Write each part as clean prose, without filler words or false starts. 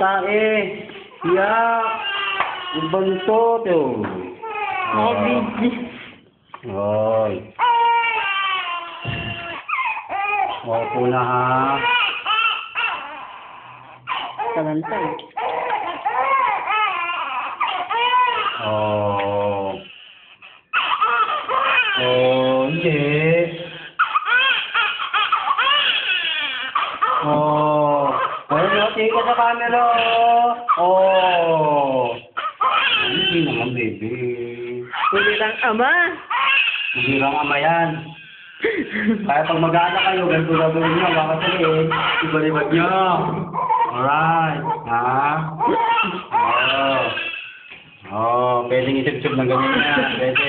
tae. Iyak. Ibantot yun. Mga bigis. Hoy. Opo na ha. Talanta eh. Oh. Oh, hindi. Oh. Ayun, tingin ka sa camera. Oh. Hindi naman, baby. Huli lang ama. Hindi lang ama yan. Kaya pag mag-anak kayo, ganito gagawin nyo. Baka sabihin, iba-libad nyo. Alright. Ha? Oh. Oh, pwedeng isip-sip ng ganyan yan. Pwede.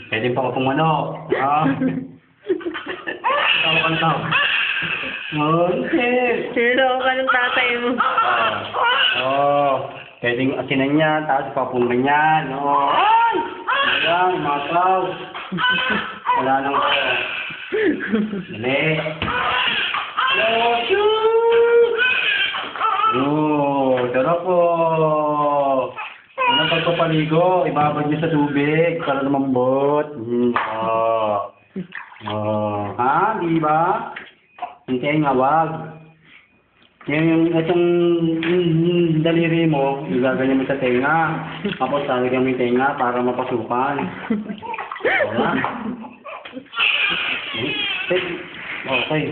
Pwede pa ka pumano. Ha? Tama ka na tao. Oh, hindi. Siniloko ka ng tatay mo. Oh, pwedeng asinan yan, tapos papungan yan. Oh, ay! Ayan, mataw. Wala nang ko. Dali. Oh, shoot! Oh, sarap po. Unang pagpapaligo, ibabad niyo sa tubig para lumambot. Oh. Oh, ha? Di ba? Hintayin nga, wag. Yung itong daliri mo, igaganyan mo sa tenga. Tapos lalagyan mo yung tenga para mapasukan. Wala. Okay.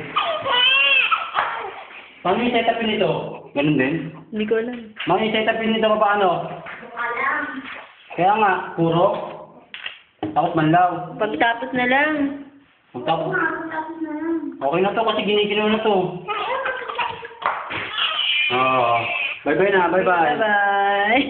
Paano yung setupin nito? Ganun din? Hindi ko alam. Paano yung setupin nito paano? Kaya nga, puro. Tapos manlaw. Pagtapos na lang. Tapos. Okay na to kasi ginikino na to. Oh. Bye-bye na, bye-bye. Bye-bye.